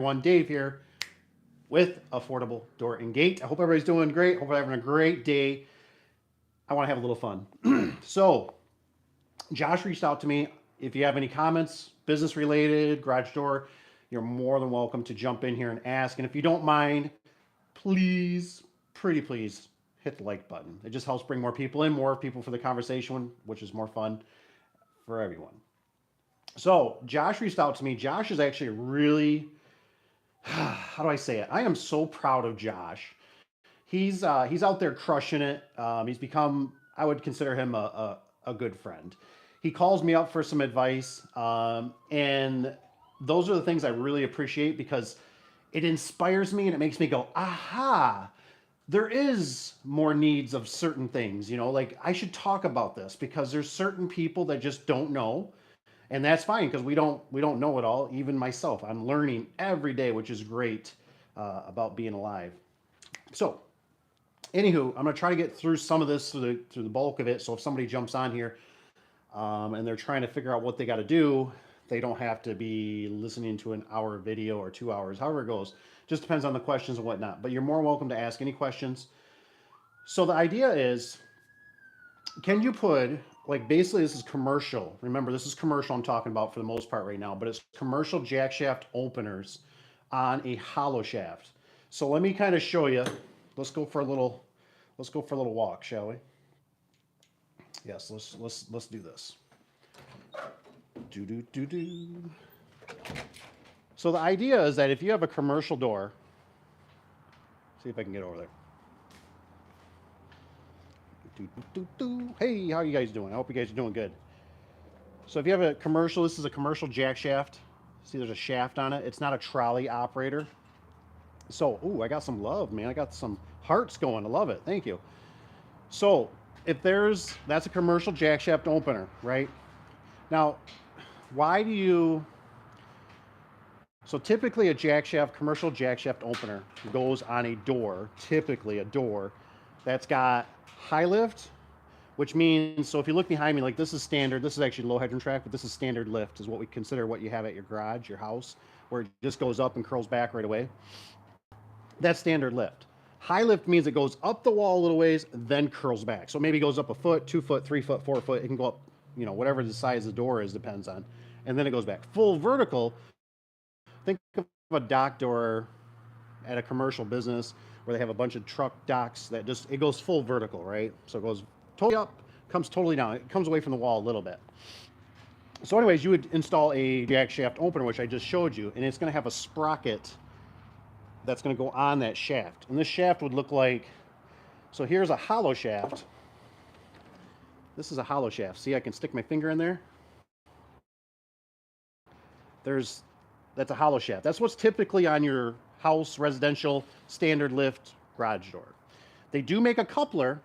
everyone. Dave here with Affordable Door and Gate. I hope everybody's doing great. Hope you're having a great day. I want to have a little fun. So, Josh reached out to me. If you have any comments, business related, garage door, you're more than welcome to jump in here and ask. And if you don't mind, please, pretty please, hit the like button. It just helps bring more people in, more people for the conversation, which is more fun for everyone. So, Josh reached out to me. Josh is actually really, how do I say it? I am so proud of Josh. He's out there crushing it. He's become, I would consider him a good friend. He calls me up for some advice, and those are the things I really appreciate because it inspires me and it makes me go, aha, there is more needs of certain things. Like I should talk about this because there's certain people that just don't know, and that's fine because we don't know it all. Even myself, I'm learning every day, which is great about being alive. So anywho, I'm gonna try to get through some of this through the bulk of it. So if somebody jumps on here and they're trying to figure out what they got to do, they don't have to be listening to an hour video or 2 hours, however it goes. Just depends on the questions and whatnot. But you're more welcome to ask any questions. So the idea is, can you put like basically this is commercial. Remember, this is commercial I'm talking about for the most part right now, but it's commercial jack shaft openers on a hollow shaft. So let me kind of show you. Let's go for a little walk, shall we? Yes, let's do this. Do do do do. So the idea is that if you have a commercial door, see if I can get over there. Do, do, do, do. Hey, how are you guys doing? I hope you guys are doing good. So if you have a commercial, this is a commercial jack shaft. See, there's a shaft on it. It's not a trolley operator. So, ooh, I got some love, man. I got some hearts going. I love it. Thank you. So if that's a commercial jack shaft opener, right? Now, why do you, so typically a jack shaft, commercial jack shaft opener goes on a door, typically a door that's got high lift, which means, so if you look behind me, like this is standard, this is actually low headroom track, but this is standard lift is what we consider what you have at your garage, your house, where it just goes up and curls back right away. That's standard lift. High lift means it goes up the wall a little ways, then curls back. So maybe it goes up a foot, 2 foot, 3 foot, 4 foot. It can go up, whatever the size of the door is, depends on. And then it goes back. Full vertical, think of a dock door at a commercial business where they have a bunch of truck docks that it goes full vertical, right? So it goes totally up, comes totally down. It comes away from the wall a little bit. So anyways, you would install a jack shaft opener, which I just showed you, and it's going to have a sprocket that's going to go on that shaft. And this shaft would look like, so here's a hollow shaft. This is a hollow shaft. See, I can stick my finger in there. That's a hollow shaft. That's what's typically on your house, residential, standard lift garage door. They do make a coupler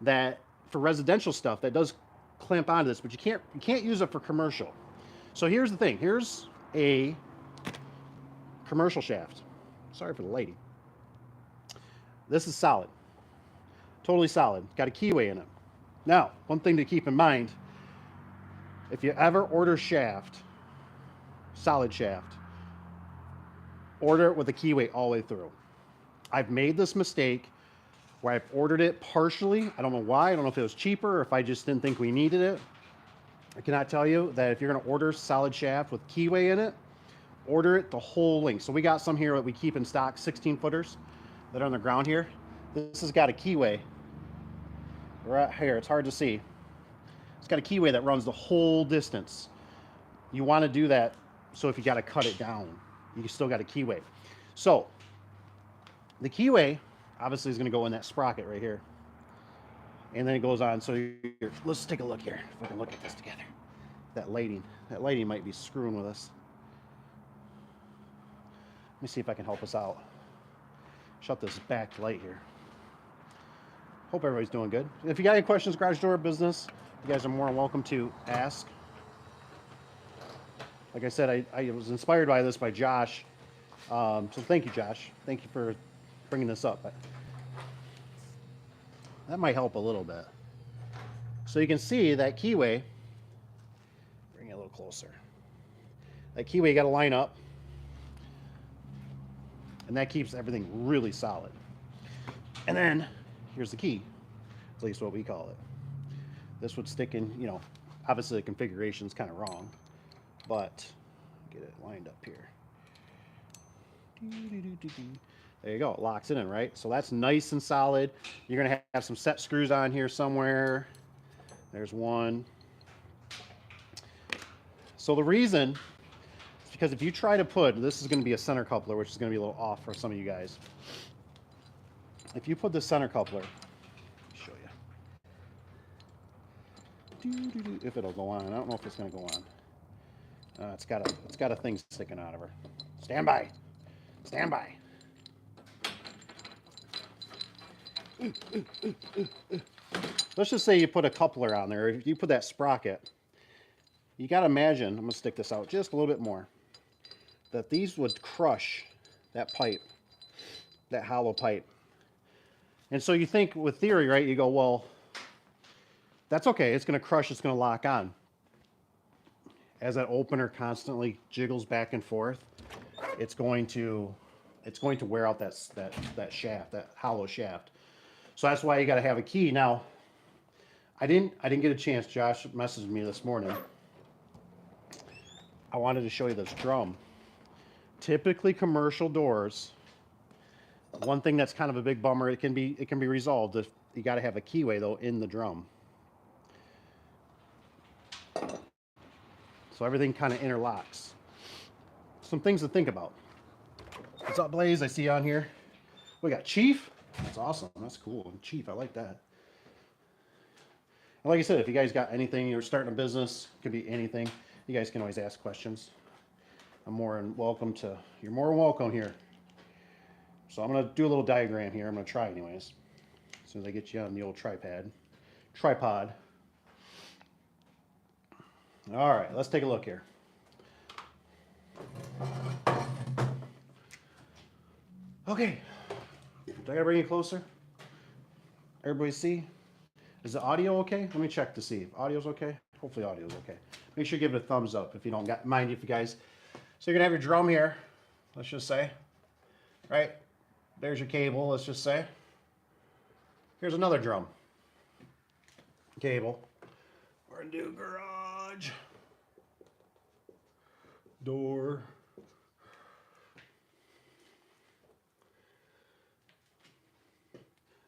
that for residential stuff that does clamp onto this, but you can't use it for commercial. So here's the thing. Here's a commercial shaft. Sorry for the lady. This is solid. Totally solid. Got a keyway in it. Now, one thing to keep in mind, if you ever order shaft, solid shaft, order it with a keyway all the way through. I've made this mistake where I've ordered it partially. I don't know why. I don't know if it was cheaper or if I just didn't think we needed it. I cannot tell you that if you're going to order solid shaft with keyway in it, order it the whole length. So we got some here that we keep in stock, 16 footers that are on the ground here. This has got a keyway right here. It's hard to see. It's got a keyway that runs the whole distance. You want to do that so if you got to cut it down, you still got a keyway. So the keyway obviously is going to go in that sprocket right here. And then it goes on. So let's take a look here. If we can look at this together. That lighting might be screwing with us. Let me see if I can help us out. Shut this back light here. Hope everybody's doing good. If you got any questions, garage door business, you guys are more than welcome to ask. Like I said, I was inspired by this by Josh. So thank you, Josh. Thank you for bringing this up. That might help a little bit. So you can see that keyway. Bring it a little closer. That keyway you got to line up. And that keeps everything really solid. And then here's the key, at least what we call it. This would stick in, you know, obviously the configuration is kind of wrong, but get it lined up here. There you go, it locks it in, right? So that's nice and solid. You're gonna have some set screws on here somewhere. There's one. So the reason is because if you try to put, this is gonna be a center coupler, which is gonna be a little off for some of you guys. If you put the center coupler, show you. If it'll go on, I don't know if it's gonna go on. It's got a thing sticking out of her. Stand by. Stand by. Let's just say you put a coupler on there. If you put that sprocket, you got to imagine, I'm going to stick this out just a little bit more, that these would crush that pipe, that hollow pipe. And so you think with theory, right, you go, well, that's okay. It's going to crush. It's going to lock on. As that opener constantly jiggles back and forth, it's going to wear out that shaft, that hollow shaft. So that's why you got to have a key. Now, I didn't get a chance. Josh messaged me this morning. I wanted to show you this drum. Typically, commercial doors. One thing that's kind of a big bummer. It can be resolved. If you got to have a keyway though in the drum. So everything kind of interlocks. Some things to think about. What's up, Blaze? I see you on here. We got Chief. That's awesome. That's cool. Chief, I like that. And like I said, if you guys got anything, you're starting a business, it could be anything, you guys can always ask questions. You're more than welcome here. So I'm going to do a little diagram here. I'm going to try anyways. As soon as I get you on the old tripod. All right, let's take a look here. Okay. Do I gotta bring you closer? Everybody see? Is the audio okay? Let me check to see if audio's okay. Hopefully audio's okay. Make sure you give it a thumbs up if you don't mind if you guys. So you're gonna have your drum here, let's just say. Right? There's your cable, let's just say. Here's another drum. Cable. We're gonna do garage. Door.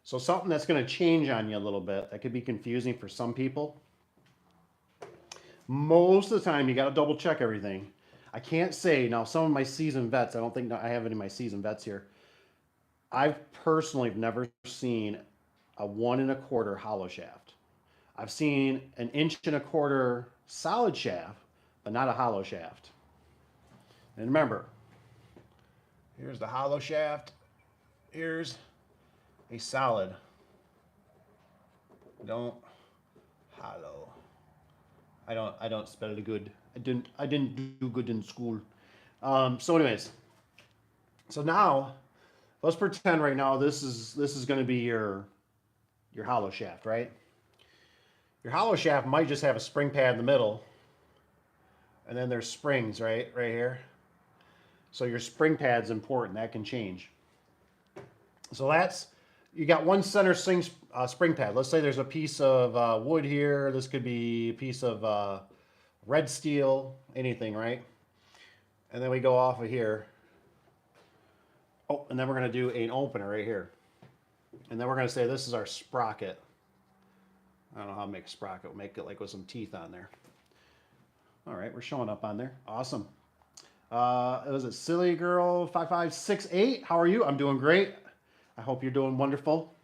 So something that's going to change on you a little bit, that could be confusing for some people. Most of the time, you got to double check everything. I can't say, now some of my seasoned vets, I don't think I have any of my seasoned vets here. I've personally never seen a 1 1/4 hollow shaft. I've seen an 1 1/4 solid shaft, but not a hollow shaft. And remember, here's the hollow shaft. Here's a solid. Don't hollow. I don't spell it good. I didn't do good in school. So anyways, so now let's pretend right now this is going to be your hollow shaft, right? Your hollow shaft might just have a spring pad in the middle, and then there's springs right here. So your spring pad's important. That can change. So that's, you got one center spring pad. Let's say there's a piece of wood here. This could be a piece of red steel, anything, right? And then we go off of here. Oh, and then we're going to do an opener right here. And then we're going to say this is our sprocket. I don't know how to make a sprocket. We'll make it like with some teeth on there. All right, we're showing up on there. Awesome. Was it Silly Girl 5568? How are you? I'm doing great. I hope you're doing wonderful.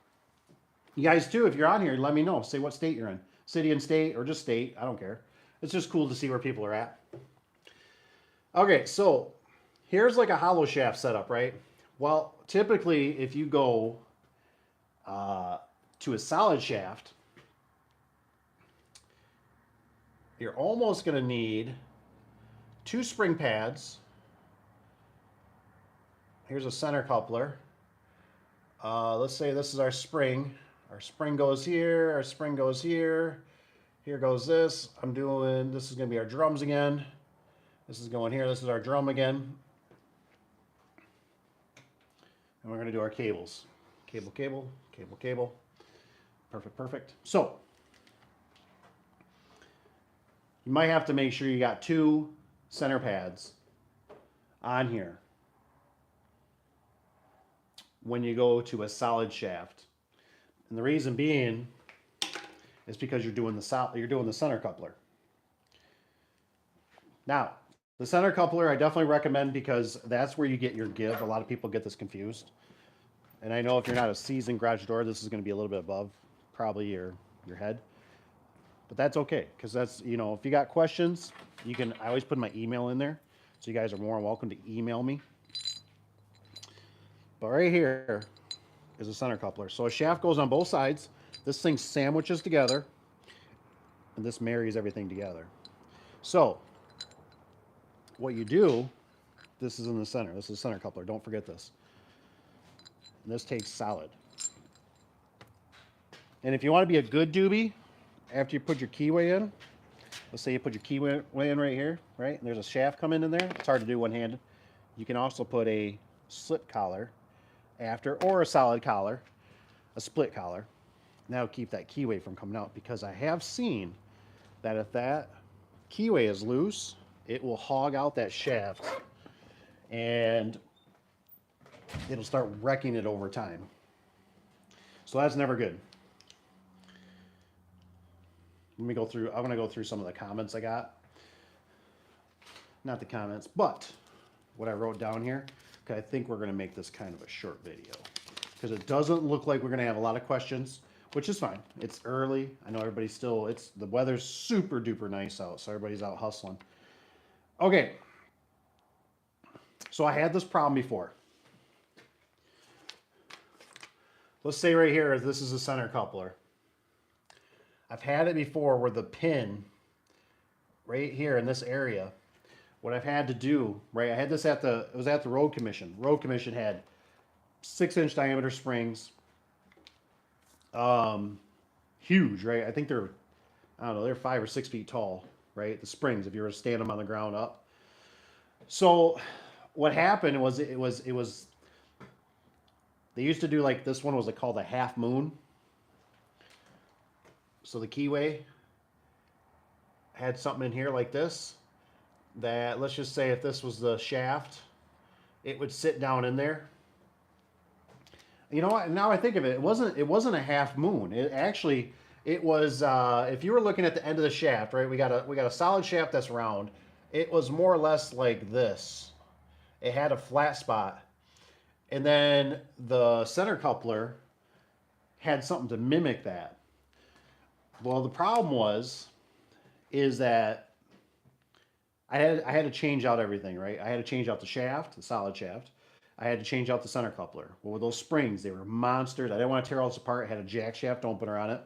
You guys too, if you're on here, let me know. Say what state you're in. City and state, or just state. I don't care. It's just cool to see where people are at. Okay, so here's like a hollow shaft setup, right? Well, typically, if you go to a solid shaft, you're almost going to need 2 spring pads. Here's a center coupler. Let's say this is our spring. Our spring goes here. Our spring goes here. Here goes this. This is going to be our drums again. This is going here. This is our drum again. And we're going to do our cables. Cable, cable, cable, cable. Perfect, perfect. So, you might have to make sure you got 2 center pads on here when you go to a solid shaft. And the reason being is because you're doing the center coupler. Now, the center coupler I definitely recommend because that's where you get your give. A lot of people get this confused. And I know if you're not a seasoned garage door, this is going to be a little bit above probably your head. But that's okay, because that's, you know, if you got questions, you can, I always put my email in there. So you guys are more than welcome to email me. But right here is a center coupler. So a shaft goes on both sides. This thing sandwiches together. And this marries everything together. So what you do, this is in the center. This is a center coupler. Don't forget this. And this takes solid. And if you want to be a good doobie, after you put your keyway in, let's say you put your keyway in right here, right? And there's a shaft coming in there. It's hard to do one-handed. You can also put a slip collar after, or a solid collar, a split collar. And that'll keep that keyway from coming out, because I have seen that if that keyway is loose, it will hog out that shaft and it'll start wrecking it over time. So that's never good. Let me go through, I'm gonna go through some of the comments I got. Not the comments, but what I wrote down here. Okay, I think we're gonna make this kind of a short video because it doesn't look like we're gonna have a lot of questions, which is fine. It's early. I know everybody's still, the weather's super duper nice out, so everybody's out hustling. Okay, so I had this problem before. Let's say right here, this is a center coupler. I've had it before where the pin right here in this area, what I've had to do, right, I had this it was at the Road Commission. Road Commission had 6-inch diameter springs. Huge, right? I think they're, I don't know, they're 5 or 6 feet tall, right? The springs, if you were to stand them on the ground up. So what happened was, it was, they used to do like, this one was called a half moon. So the keyway had something in here like this, that, let's just say if this was the shaft, it would sit down in there. You know what, now I think of it, it wasn't a half moon. It actually, it was, if you were looking at the end of the shaft, right, we got a solid shaft that's round. It was more or less like this. It had a flat spot. And then the center coupler had something to mimic that. Well, the problem is that I had to change out everything, right? I had to change out the shaft, the solid shaft. I had to change out the center coupler. Well, with those springs, they were monsters. I didn't want to tear all this apart. I had a jack shaft opener on it.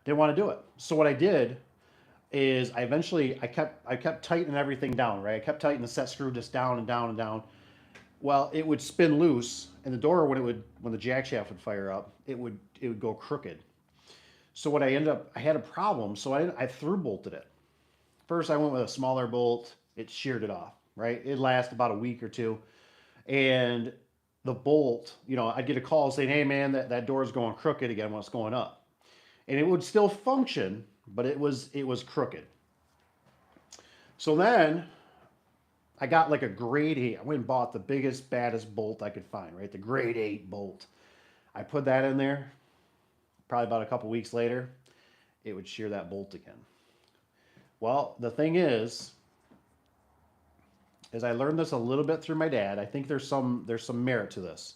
Didn't want to do it. So what I did is I kept tightening everything down, right? I kept tightening the set screw just down and down and down. Well, it would spin loose, and the door, when the jack shaft would fire up, it would go crooked. So what I had a problem, so I through bolted it. First, I went with a smaller bolt. It sheared it off, right? It lasted about a week or two. And the bolt, you know, I'd get a call saying, hey man, that door's going crooked again when it's going up. And it would still function, but it was crooked. So then I got like a grade 8. I went and bought the biggest, baddest bolt I could find, right? The grade 8 bolt. I put that in there. Probably about a couple weeks later, it would shear that bolt again. Well, the thing is I learned this a little bit through my dad. I think there's some merit to this.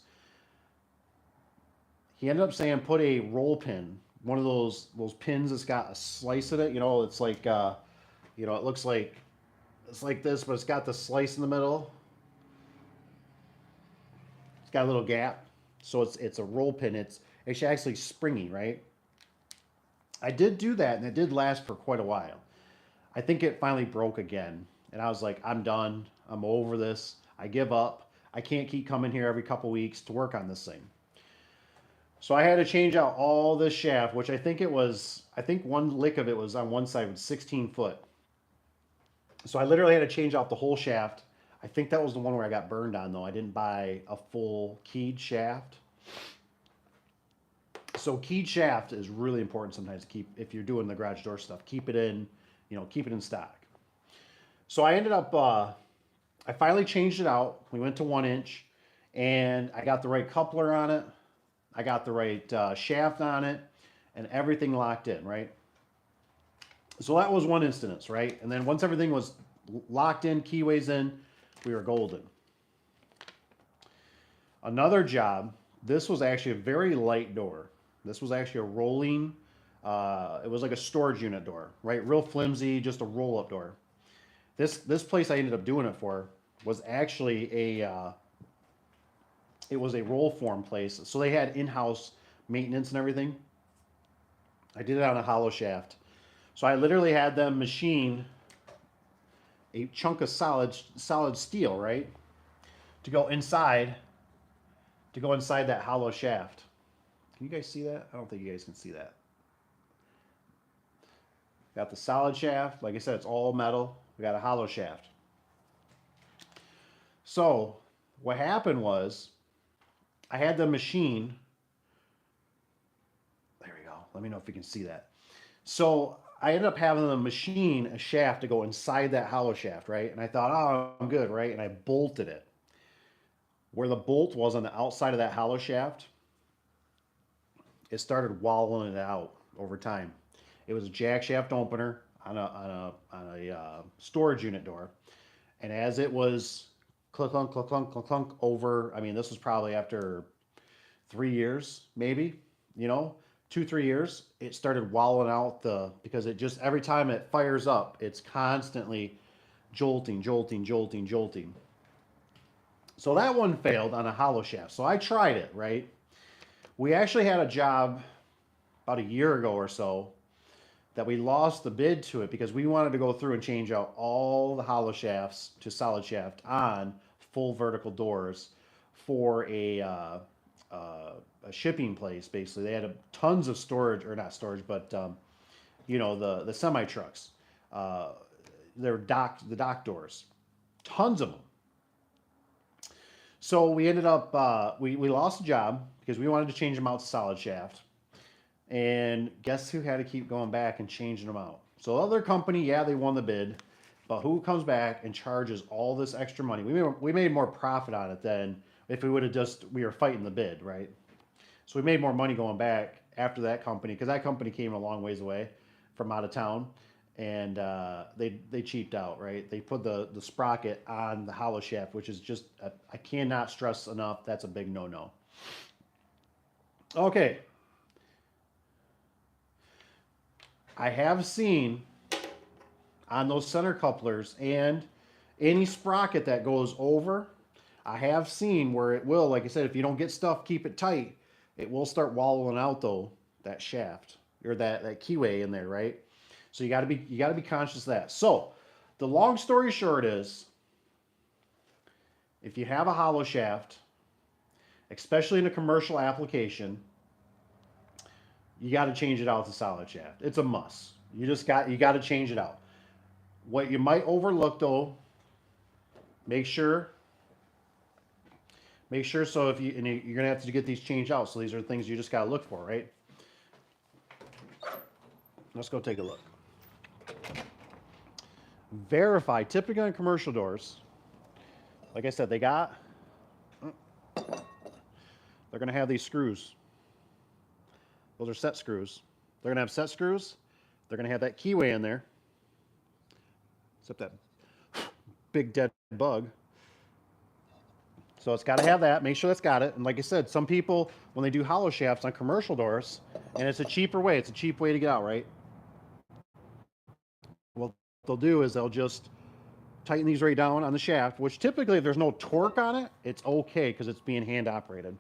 He ended up saying put a roll pin, one of those pins that's got a slice in it. You know, it's like, you know, it looks like, it's like this, but it's got the slice in the middle. It's got a little gap. So it's a roll pin. It's actually springy, right? I did do that, and it did last for quite a while. I think it finally broke again, and I was like, I'm done. I'm over this. I give up. I can't keep coming here every couple weeks to work on this thing. So I had to change out all this shaft, which I think one lick of it was on one side was 16 foot. So I literally had to change out the whole shaft. I think that was the one where I got burned on though. I didn't buy a full keyed shaft. So keyed shaft is really important sometimes to keep if you're doing the garage door stuff. Keep it in, keep it in stock. So I ended up, I finally changed it out. We went to 1 inch, and I got the right coupler on it. I got the right shaft on it, and everything locked in, right? So that was one instance, right? And then once everything was locked in, keyways in, we were golden. Another job, this was actually a very light door. This was actually a rolling, it was like a storage unit door, right? Real flimsy, just a roll-up door. This place I ended up doing it for was actually it was a roll form place. So they had in-house maintenance and everything. I did it on a hollow shaft. So I literally had them machine a chunk of solid steel, right? To go inside that hollow shaft. Can you guys see that? I don't think you guys can see that. Got the solid shaft. Like I said, it's all metal. We got a hollow shaft. So what happened was I had the machine. There we go. Let me know if you can see that. So I ended up having the machine a shaft to go inside that hollow shaft, right? And I thought, oh, I'm good, right? And I bolted it. Where the bolt was on the outside of that hollow shaft, it started wallowing it out over time. It was a jack shaft opener on a storage unit door, and as it was clunk clunk clunk clunk clunk clunk over, I mean, this was probably after 3 years, maybe, 2 3 years, it started wallowing out because it just every time it fires up, it's constantly jolting, jolting, jolting, jolting. So that one failed on a hollow shaft. So I tried it, right? We actually had a job about a year ago or so that we lost the bid to it because we wanted to go through and change out all the hollow shafts to solid shaft on full vertical doors for a shipping place. Basically, they had tons of storage, or not storage, but the semi trucks. They're the dock doors, tons of them. So we ended up we lost the job because we wanted to change them out to solid shaft. And guess who had to keep going back and changing them out? So the other company, yeah, they won the bid, but who comes back and charges all this extra money? We made more profit on it than if we would have we were fighting the bid, right? So we made more money going back after that company because that company came a long ways away from out of town, and they cheaped out, right? They put the sprocket on the hollow shaft, which is just I cannot stress enough. That's a big no-no. Okay. I have seen on those center couplers and any sprocket that goes over, I have seen where it will, like I said, if you don't get stuff, keep it tight, it will start wallowing out though, that shaft or that keyway in there, right? So you got to be conscious of that. So the long story short is, if you have a hollow shaft, especially in a commercial application, you got to change it out to solid shaft. It's a must. You got to change it out. What you might overlook though, make sure. So if you're gonna have to get these changed out. So these are things you just got to look for, right? Let's go take a look. Verify. Typically on commercial doors, like I said, they're gonna have these screws. Those are set screws. They're gonna have set screws. They're gonna have that keyway in there. Except that big dead bug. So it's got to have that. Make sure that's got it. And like I said, some people, when they do hollow shafts on commercial doors, and it's a cheaper way, it's a cheap way to get out, right? What they'll do is they'll just tighten these right down on the shaft, which typically if there's no torque on it, it's okay because it's being hand operated.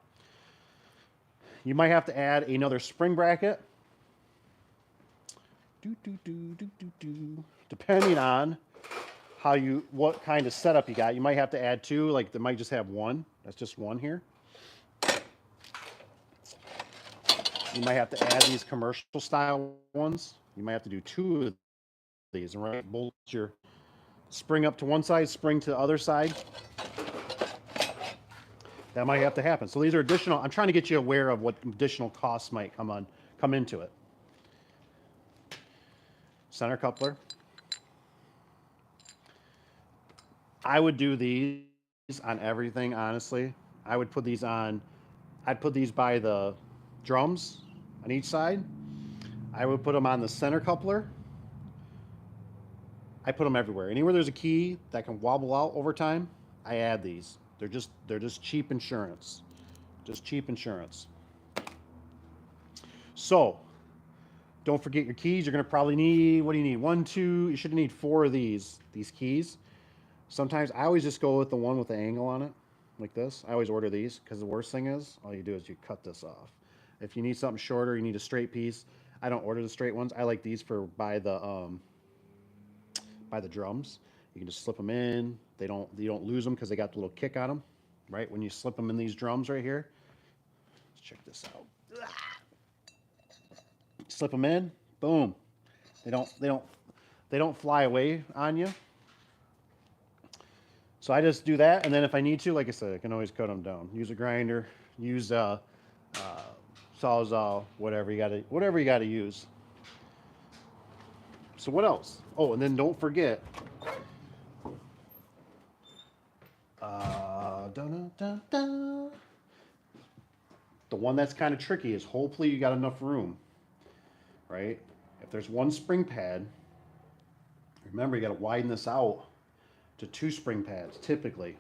You might have to add another spring bracket. Depending on what kind of setup you got. You might have to add two, like they might just have one. That's just one here. You might have to add these commercial style ones. You might have to do two of these, right? Bolt your spring up to one side, spring to the other side. That might have to happen. So these are additional. I'm trying to get you aware of what additional costs might come into it. Center coupler. I would do these on everything, honestly. I would put these on. I'd put these by the drums on each side. I would put them on the center coupler. I put them everywhere. Anywhere there's a key that can wobble out over time, I add these. They're just cheap insurance. Just cheap insurance. So, don't forget your keys. You're going to probably need, what do you need? 1, 2, you should need 4 of these keys. Sometimes I always just go with the one with the angle on it, like this. I always order these because the worst thing is, all you do is you cut this off. If you need something shorter, you need a straight piece. I don't order the straight ones. I like these for by the drums. You can just slip them in. You don't lose them because they got the little kick on them, right? When you slip them in these drums right here. Let's check this out. Slip them in, boom. They don't fly away on you. So I just do that, and then if I need to, like I said, I can always cut them down. Use a grinder, use a Sawzall, whatever you gotta use. So what else? Oh, and then don't forget. The one that's kind of tricky is hopefully you got enough room, right? If there's one spring pad, remember you got to widen this out to 2 spring pads typically.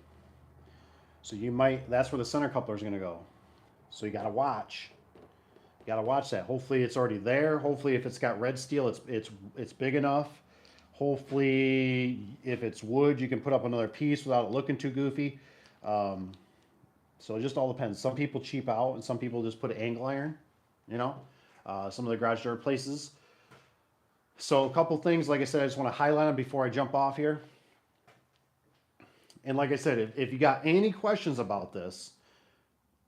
So that's where the center coupler is going to go. So you got to watch. You got to watch that. Hopefully it's already there. Hopefully if it's got red steel, it's big enough. Hopefully if it's wood, you can put up another piece without it looking too goofy. So it just all depends. Some people cheap out and some people just put an angle iron, you know, some of the garage door places. So a couple things, like I said, I just want to highlight them before I jump off here. And like I said, if you got any questions about this,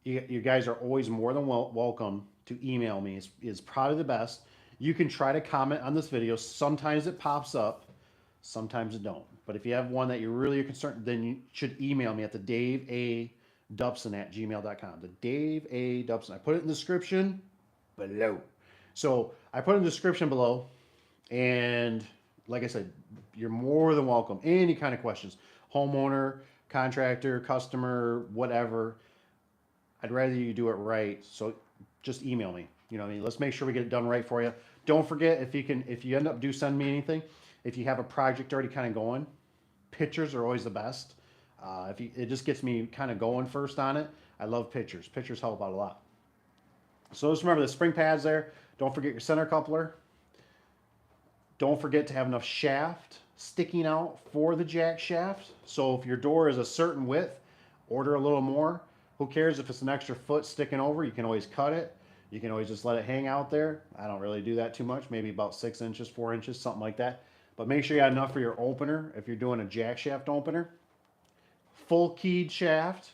you guys are always more than welcome to email me. It's probably the best. You can try to comment on this video. Sometimes it pops up, sometimes it don't. But if you have one that you're really concerned, then you should email me at the daveadubson@gmail.com. The Daveadubson. I put it in the description below. So I put it in the description below. And like I said, you're more than welcome. Any kind of questions. Homeowner, contractor, customer, whatever. I'd rather you do it right. So just email me. You know what I mean? Let's make sure we get it done right for you. Don't forget, if you end up send me anything, if you have a project already kind of going, pictures are always the best. It just gets me kind of going first on it. I love pictures. Pictures help out a lot. So just remember the spring pads there. Don't forget your center coupler. Don't forget to have enough shaft sticking out for the jack shaft. So if your door is a certain width, order a little more. Who cares if it's an extra foot sticking over? You can always cut it. You can always just let it hang out there. I don't really do that too much. Maybe about 6 inches, 4 inches, something like that. But make sure you got enough for your opener if you're doing a jack shaft opener. Full keyed shaft.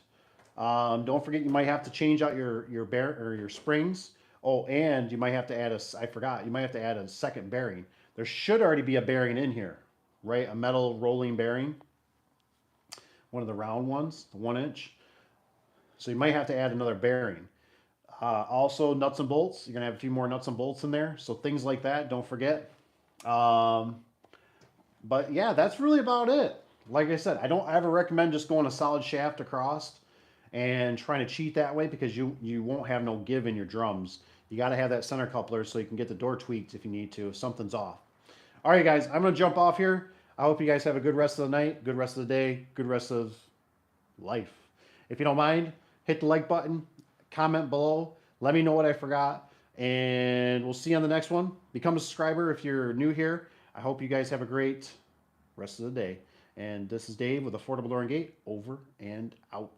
Don't forget you might have to change out your springs. Oh, and you might have to add you might have to add a second bearing. There should already be a bearing in here, right? A metal rolling bearing. One of the round ones, the 1 inch. So you might have to add another bearing. Also, nuts and bolts. You're going to have a few more nuts and bolts in there. So things like that, don't forget. But yeah, that's really about it. Like I said, I don't ever recommend just going a solid shaft across and trying to cheat that way because you won't have no give in your drums. You got to have that center coupler so you can get the door tweaked if you need to, if something's off. All right, guys, I'm going to jump off here. I hope you guys have a good rest of the night, good rest of the day, good rest of life. If you don't mind, hit the like button, comment below, let me know what I forgot, and we'll see you on the next one. Become a subscriber if you're new here. I hope you guys have a great rest of the day. And this is Dave with Affordable Door and Gate, over and out.